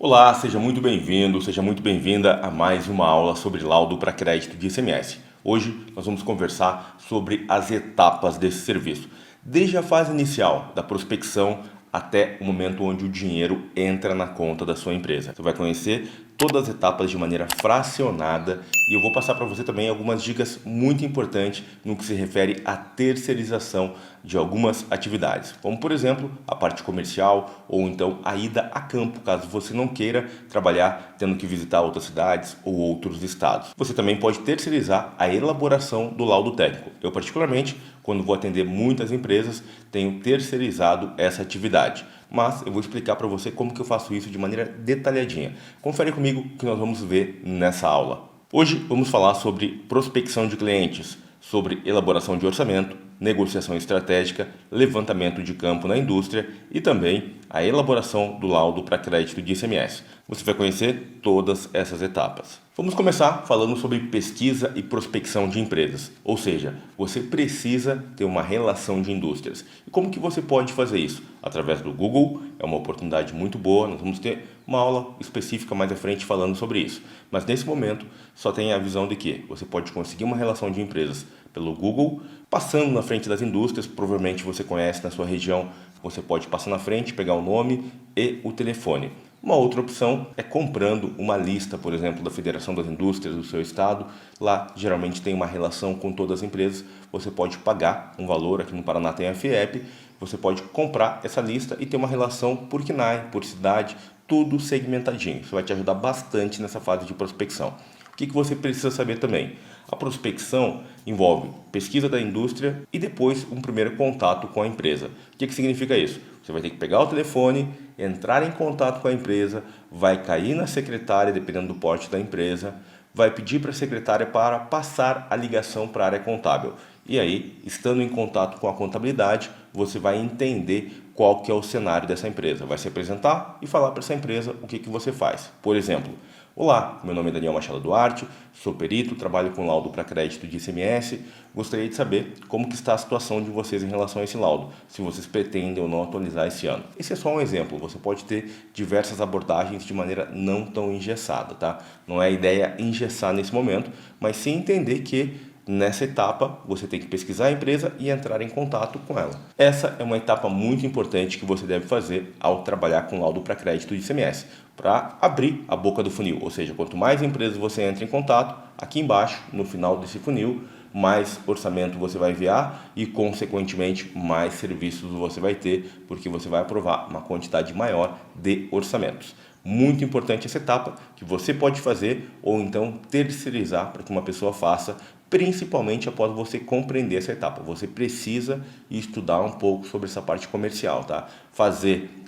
Olá, seja muito bem-vindo, seja muito bem-vinda a mais uma aula sobre laudo para crédito de ICMS. Hoje nós vamos conversar sobre as etapas desse serviço, desde a fase inicial da prospecção até o momento onde o dinheiro entra na conta da sua empresa. Você vai conhecer todas as etapas de maneira fracionada e eu vou passar para você também algumas dicas muito importantes no que se refere à terceirização de algumas atividades, como por exemplo a parte comercial ou então a ida a campo, caso você não queira trabalhar tendo que visitar outras cidades ou outros estados. Você também pode terceirizar a elaboração do laudo técnico. Eu particularmente, quando vou atender muitas empresas, tenho terceirizado essa atividade. Mas eu vou explicar para você como que eu faço isso de maneira detalhadinha. Confere comigo que nós vamos ver nessa aula. Hoje vamos falar sobre prospecção de clientes, sobre elaboração de orçamento, negociação estratégica, levantamento de campo na indústria e também a elaboração do laudo para crédito de ICMS. Você vai conhecer todas essas etapas. Vamos começar falando sobre pesquisa e prospecção de empresas, ou seja, você precisa ter uma relação de indústrias. E como que você pode fazer isso? Através do Google, é uma oportunidade muito boa, nós vamos ter uma aula específica mais à frente falando sobre isso. Mas nesse momento, só tem a visão de que você pode conseguir uma relação de empresas pelo Google, passando na frente das indústrias, provavelmente você conhece na sua região, você pode passar na frente, pegar o nome e o telefone. Uma outra opção é comprando uma lista, por exemplo, da Federação das Indústrias do seu estado. Lá geralmente tem uma relação com todas as empresas. Você pode pagar um valor, aqui no Paraná tem a FIEP, você pode comprar essa lista e ter uma relação por KNAI, por cidade, tudo segmentadinho. Isso vai te ajudar bastante nessa fase de prospecção. O que você precisa saber também? A prospecção envolve pesquisa da indústria e depois um primeiro contato com a empresa. O que significa isso? Você vai ter que pegar o telefone, entrar em contato com a empresa, vai cair na secretária, dependendo do porte da empresa, vai pedir para a secretária para passar a ligação para a área contábil. E aí, estando em contato com a contabilidade, você vai entender qual que é o cenário dessa empresa. Vai se apresentar e falar para essa empresa o que você faz. Por exemplo, olá, meu nome é Daniel Machado Duarte, sou perito, trabalho com laudo para crédito de ICMS. Gostaria de saber como que está a situação de vocês em relação a esse laudo, se vocês pretendem ou não atualizar esse ano. Esse é só um exemplo, você pode ter diversas abordagens de maneira não tão engessada, tá? Não é a ideia engessar nesse momento, mas sim entender que nessa etapa, você tem que pesquisar a empresa e entrar em contato com ela. Essa é uma etapa muito importante que você deve fazer ao trabalhar com laudo para crédito de ICMS, para abrir a boca do funil. Ou seja, quanto mais empresas você entra em contato, aqui embaixo, no final desse funil, mais orçamento você vai enviar e, consequentemente, mais serviços você vai ter, porque você vai aprovar uma quantidade maior de orçamentos. Muito importante essa etapa, que você pode fazer ou então terceirizar para que uma pessoa faça, principalmente após você compreender essa etapa. Você precisa estudar um pouco sobre essa parte comercial, tá?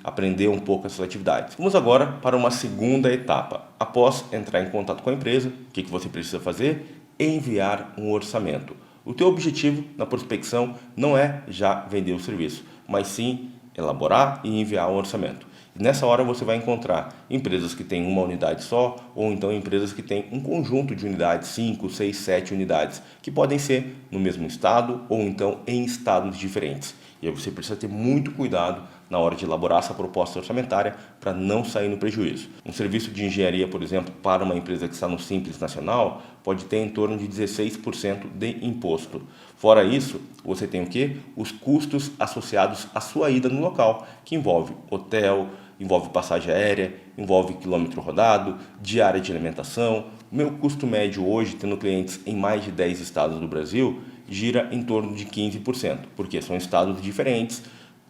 Aprender um pouco essas atividades. Vamos agora para uma segunda etapa. Após entrar em contato com a empresa, o que você precisa fazer? Enviar um orçamento. O teu objetivo na prospecção não é já vender o serviço, mas sim elaborar e enviar um orçamento. Nessa hora você vai encontrar empresas que têm uma unidade só ou então empresas que têm um conjunto de unidades, 5, 6, 7 unidades, que podem ser no mesmo estado ou então em estados diferentes. E aí você precisa ter muito cuidado na hora de elaborar essa proposta orçamentária para não sair no prejuízo. Um serviço de engenharia, por exemplo, para uma empresa que está no Simples Nacional, pode ter em torno de 16% de imposto. Fora isso, você tem o quê? Os custos associados à sua ida no local, que envolve hotel, envolve passagem aérea, envolve quilômetro rodado, diária de alimentação. O meu custo médio hoje, tendo clientes em mais de 10 estados do Brasil, gira em torno de 15%, porque são estados diferentes,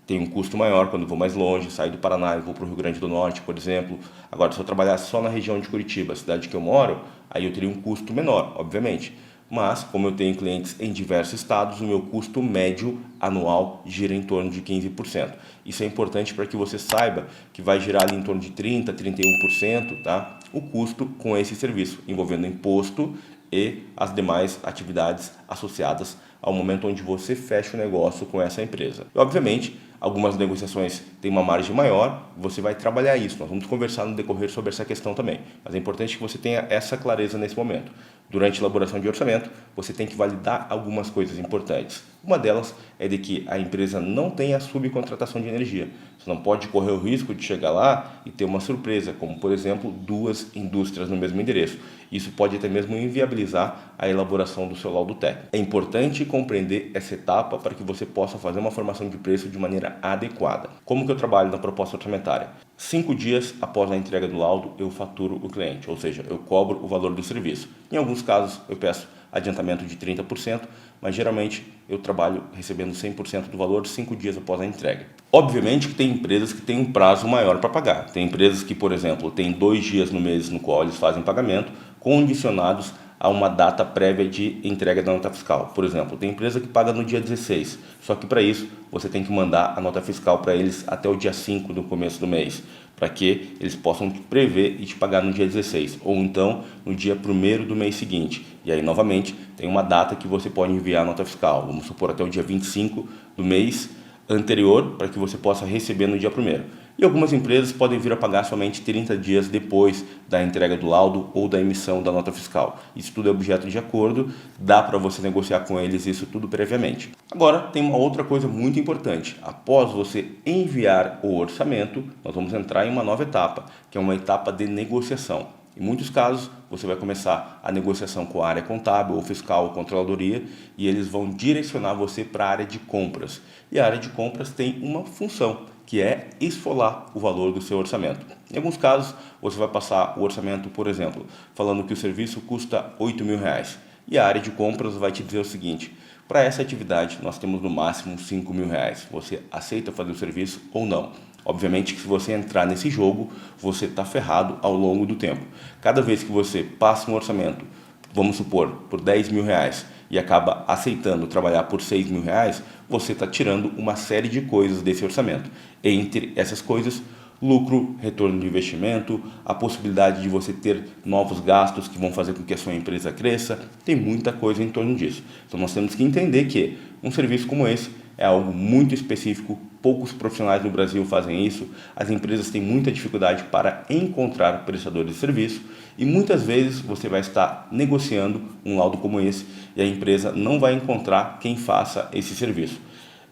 tem um custo maior quando eu vou mais longe, saio do Paraná e vou para o Rio Grande do Norte, por exemplo. Agora, se eu trabalhar só na região de Curitiba, a cidade que eu moro, aí eu teria um custo menor, obviamente. Mas, como eu tenho clientes em diversos estados, o meu custo médio anual gira em torno de 15%. Isso é importante para que você saiba que vai girar ali em torno de 30%, 31%, tá? O custo com esse serviço, envolvendo imposto e as demais atividades associadas ao momento onde você fecha o negócio com essa empresa. E, obviamente, algumas negociações têm uma margem maior, você vai trabalhar isso. Nós vamos conversar no decorrer sobre essa questão também. Mas é importante que você tenha essa clareza nesse momento. Durante a elaboração de orçamento, você tem que validar algumas coisas importantes. Uma delas é de que a empresa não tenha subcontratação de energia. Você não pode correr o risco de chegar lá e ter uma surpresa, como, por exemplo, 2 indústrias no mesmo endereço. Isso pode até mesmo inviabilizar a elaboração do seu laudo técnico. É importante compreender essa etapa para que você possa fazer uma formação de preço de maneira adequada. Como que eu trabalho na proposta orçamentária? 5 dias após a entrega do laudo, eu faturo o cliente, ou seja, eu cobro o valor do serviço. Em alguns casos, eu peço adiantamento de 30%, mas geralmente eu trabalho recebendo 100% do valor 5 dias após a entrega. Obviamente que tem empresas que têm um prazo maior para pagar. Tem empresas que, por exemplo, têm 2 dias no mês no qual eles fazem pagamento, condicionados a uma data prévia de entrega da nota fiscal. Por exemplo, tem empresa que paga no dia 16, só que para isso você tem que mandar a nota fiscal para eles até o dia 5 do começo do mês, para que eles possam prever e te pagar no dia 16, ou então no dia 1º do mês seguinte. E aí, novamente, tem uma data que você pode enviar a nota fiscal, vamos supor até o dia 25 do mês anterior, para que você possa receber no dia 1º. E algumas empresas podem vir a pagar somente 30 dias depois da entrega do laudo ou da emissão da nota fiscal. Isso tudo é objeto de acordo, dá para você negociar com eles isso tudo previamente. Agora, tem uma outra coisa muito importante. Após você enviar o orçamento, nós vamos entrar em uma nova etapa, que é uma etapa de negociação. Em muitos casos, você vai começar a negociação com a área contábil, ou fiscal, ou controladoria, e eles vão direcionar você para a área de compras. E a área de compras tem uma função, que é esfolar o valor do seu orçamento. Em alguns casos, você vai passar o orçamento, por exemplo, falando que o serviço custa R$8.000. E a área de compras vai te dizer o seguinte: para essa atividade, nós temos no máximo R$5.000. Você aceita fazer o serviço ou não? Obviamente que se você entrar nesse jogo, você está ferrado ao longo do tempo. Cada vez que você passa um orçamento, vamos supor, por R$10.000 e acaba aceitando trabalhar por R$6.000, você está tirando uma série de coisas desse orçamento. Entre essas coisas, lucro, retorno de investimento, a possibilidade de você ter novos gastos que vão fazer com que a sua empresa cresça, tem muita coisa em torno disso. Então nós temos que entender que um serviço como esse é algo muito específico, poucos profissionais no Brasil fazem isso, as empresas têm muita dificuldade para encontrar prestadores de serviço e muitas vezes você vai estar negociando um laudo como esse e a empresa não vai encontrar quem faça esse serviço.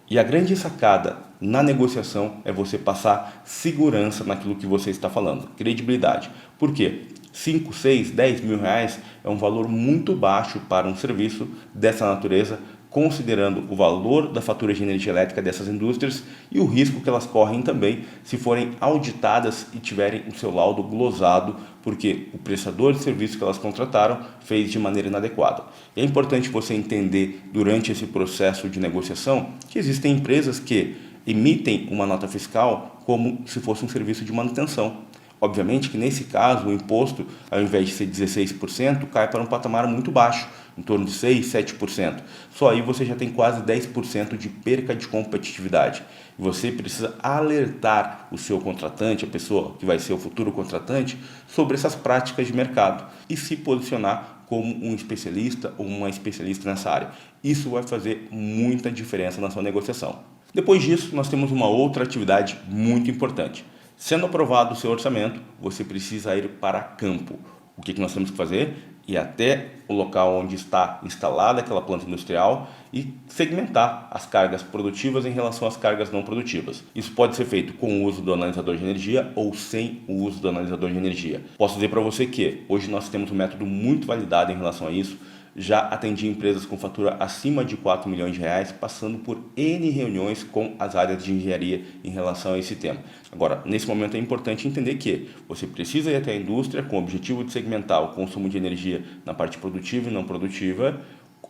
E a grande sacada na negociação é você passar segurança naquilo que você está falando, credibilidade. Por quê? 5, 6, 10 mil reais é um valor muito baixo para um serviço dessa natureza, considerando o valor da fatura de energia elétrica dessas indústrias e o risco que elas correm também se forem auditadas e tiverem o seu laudo glosado, porque o prestador de serviço que elas contrataram fez de maneira inadequada. E é importante você entender durante esse processo de negociação que existem empresas que emitem uma nota fiscal como se fosse um serviço de manutenção. Obviamente que nesse caso o imposto, ao invés de ser 16%, cai para um patamar muito baixo, em torno de 6%, 7%. Só aí você já tem quase 10% de perca de competitividade. E você precisa alertar o seu contratante, a pessoa que vai ser o futuro contratante, sobre essas práticas de mercado e se posicionar como um especialista ou uma especialista nessa área. Isso vai fazer muita diferença na sua negociação. Depois disso, nós temos uma outra atividade muito importante. Sendo aprovado o seu orçamento, você precisa ir para campo. O que nós temos que fazer? Ir até o local onde está instalada aquela planta industrial e segmentar as cargas produtivas em relação às cargas não produtivas. Isso pode ser feito com o uso do analisador de energia ou sem o uso do analisador de energia. Posso dizer para você que hoje nós temos um método muito validado em relação a isso. Já atendi empresas com fatura acima de 4 milhões de reais, passando por N reuniões com as áreas de engenharia em relação a esse tema. Agora, nesse momento é importante entender que você precisa ir até a indústria com o objetivo de segmentar o consumo de energia na parte produtiva e não produtiva,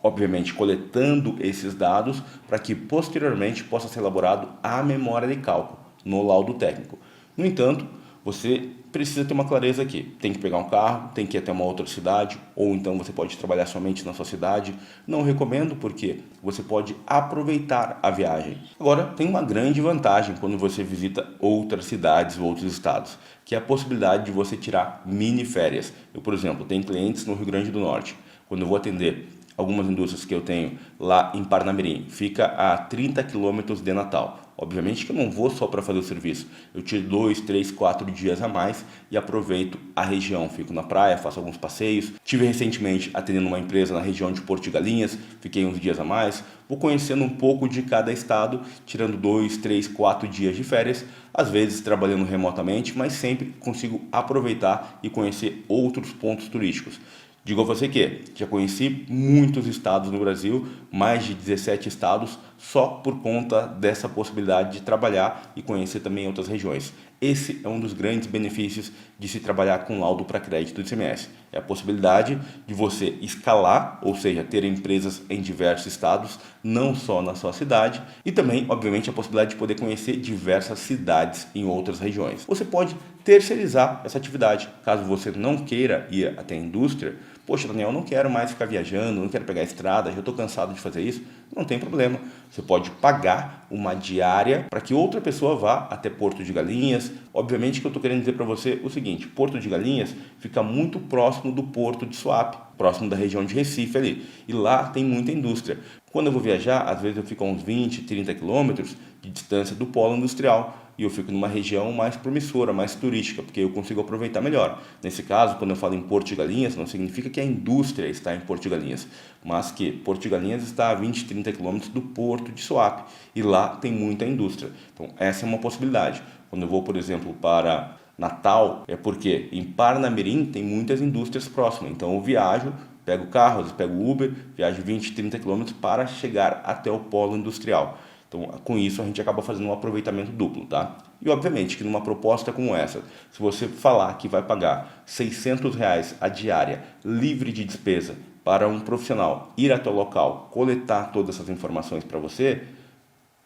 obviamente coletando esses dados para que posteriormente possa ser elaborado a memória de cálculo no laudo técnico. No entanto, você precisa ter uma clareza aqui. Tem que pegar um carro, tem que ir até uma outra cidade, ou então você pode trabalhar somente na sua cidade. Não recomendo porque você pode aproveitar a viagem. Agora, tem uma grande vantagem quando você visita outras cidades ou outros estados, que é a possibilidade de você tirar mini férias. Eu, por exemplo, tenho clientes no Rio Grande do Norte. Quando eu vou atender algumas indústrias que eu tenho lá em Parnamirim, fica a 30 quilômetros de Natal. Obviamente que eu não vou só para fazer o serviço, eu tiro 2, 3, 4 dias a mais e aproveito a região, fico na praia, faço alguns passeios. Tive recentemente atendendo uma empresa na região de Porto de Galinhas, fiquei uns dias a mais, vou conhecendo um pouco de cada estado, tirando 2, 3, 4 dias de férias, às vezes trabalhando remotamente, mas sempre consigo aproveitar e conhecer outros pontos turísticos. Digo a você que já conheci muitos estados no Brasil, mais de 17 estados, só por conta dessa possibilidade de trabalhar e conhecer também outras regiões. Esse é um dos grandes benefícios de se trabalhar com laudo para crédito do ICMS. É a possibilidade de você escalar, ou seja, ter empresas em diversos estados, não só na sua cidade, e também, obviamente, a possibilidade de poder conhecer diversas cidades em outras regiões. Você pode terceirizar essa atividade, caso você não queira ir até a indústria. Poxa, Daniel, eu não quero mais ficar viajando, não quero pegar a estrada, já estou cansado de fazer isso. Não tem problema. Você pode pagar uma diária para que outra pessoa vá até Porto de Galinhas. Obviamente que eu estou querendo dizer para você o seguinte, Porto de Galinhas fica muito próximo do Porto de Suape, próximo da região de Recife ali. E lá tem muita indústria. Quando eu vou viajar, às vezes eu fico a uns 20, 30 quilômetros de distância do polo industrial. E eu fico numa região mais promissora, mais turística, porque eu consigo aproveitar melhor. Nesse caso, quando eu falo em Porto de Galinhas, não significa que a indústria está em Porto de Galinhas, mas que Porto de Galinhas está a 20, 30 quilômetros do Porto de Suape, e lá tem muita indústria. Então, essa é uma possibilidade. Quando eu vou, por exemplo, para Natal, é porque em Parnamirim tem muitas indústrias próximas, então eu viajo, pego o carro, às vezes pego o Uber, viajo 20, 30 quilômetros para chegar até o polo industrial. Então, com isso, a gente acaba fazendo um aproveitamento duplo, tá? E, obviamente, que numa proposta como essa, se você falar que vai pagar R$ 600 a diária, livre de despesa, para um profissional ir até o local, coletar todas essas informações para você,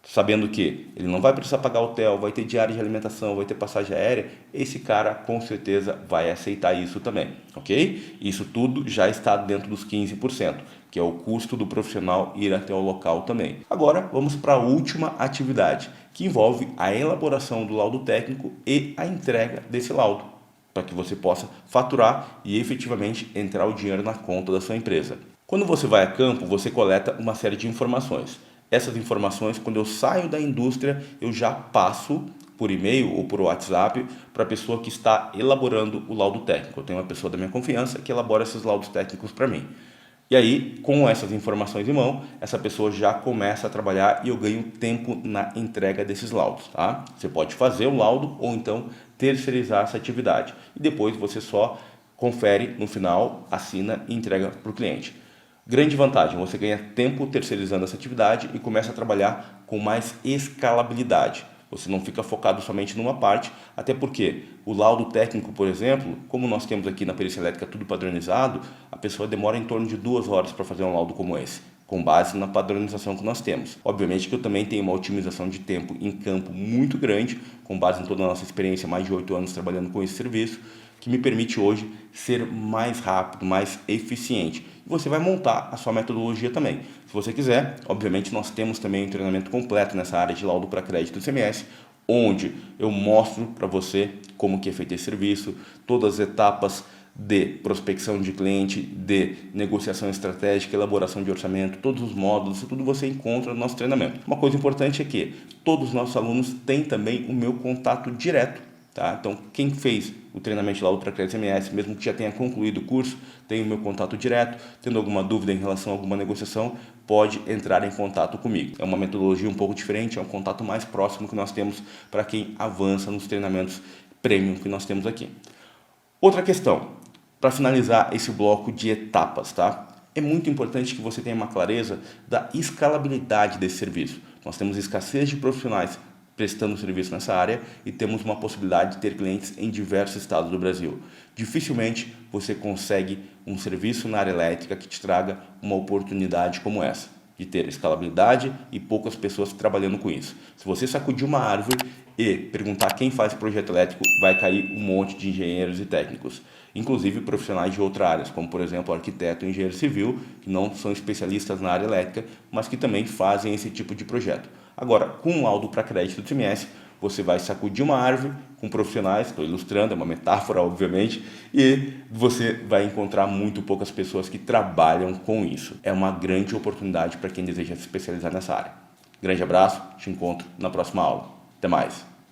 sabendo que ele não vai precisar pagar hotel, vai ter diária de alimentação, vai ter passagem aérea, esse cara com certeza vai aceitar isso também, ok? Isso tudo já está dentro dos 15%, que é o custo do profissional ir até o local também. Agora vamos para a última atividade, que envolve a elaboração do laudo técnico e a entrega desse laudo, para que você possa faturar e efetivamente entrar o dinheiro na conta da sua empresa. Quando você vai a campo, você coleta uma série de informações. Essas informações, quando eu saio da indústria, eu já passo por e-mail ou por WhatsApp para a pessoa que está elaborando o laudo técnico. Eu tenho uma pessoa da minha confiança que elabora esses laudos técnicos para mim. E aí, com essas informações em mão, essa pessoa já começa a trabalhar e eu ganho tempo na entrega desses laudos, tá? Você pode fazer o laudo ou então terceirizar essa atividade. E depois você só confere no final, assina e entrega para o cliente. Grande vantagem, você ganha tempo terceirizando essa atividade e começa a trabalhar com mais escalabilidade. Você não fica focado somente numa parte, até porque o laudo técnico, por exemplo, como nós temos aqui na perícia elétrica tudo padronizado, a pessoa demora em torno de 2 horas para fazer um laudo como esse, com base na padronização que nós temos. Obviamente que eu também tenho uma otimização de tempo em campo muito grande, com base em toda a nossa experiência, mais de 8 anos trabalhando com esse serviço, que me permite hoje ser mais rápido, mais eficiente. E você vai montar a sua metodologia também. Se você quiser, obviamente nós temos também um treinamento completo nessa área de laudo para crédito do ICMS, onde eu mostro para você como que é feito esse serviço, todas as etapas de prospecção de cliente, de negociação estratégica, elaboração de orçamento, todos os módulos, isso tudo você encontra no nosso treinamento. Uma coisa importante é que todos os nossos alunos têm também o meu contato direto. Tá? Então, quem fez o treinamento de laudo para crédito ICMS, mesmo que já tenha concluído o curso, tem o meu contato direto. Tendo alguma dúvida em relação a alguma negociação, pode entrar em contato comigo. É uma metodologia um pouco diferente, é um contato mais próximo que nós temos para quem avança nos treinamentos premium que nós temos aqui. Outra questão, para finalizar esse bloco de etapas, tá? É muito importante que você tenha uma clareza da escalabilidade desse serviço. Nós temos escassez de profissionais prestando serviço nessa área e temos uma possibilidade de ter clientes em diversos estados do Brasil. Dificilmente você consegue um serviço na área elétrica que te traga uma oportunidade como essa, de ter escalabilidade e poucas pessoas trabalhando com isso. Se você sacudir uma árvore e perguntar quem faz projeto elétrico, vai cair um monte de engenheiros e técnicos, inclusive profissionais de outras áreas, como por exemplo arquiteto e engenheiro civil, que não são especialistas na área elétrica, mas que também fazem esse tipo de projeto. Agora, com um laudo para crédito do ICMS, você vai sacudir uma árvore com profissionais, estou ilustrando, é uma metáfora obviamente, e você vai encontrar muito poucas pessoas que trabalham com isso. É uma grande oportunidade para quem deseja se especializar nessa área. Grande abraço, te encontro na próxima aula. Até mais!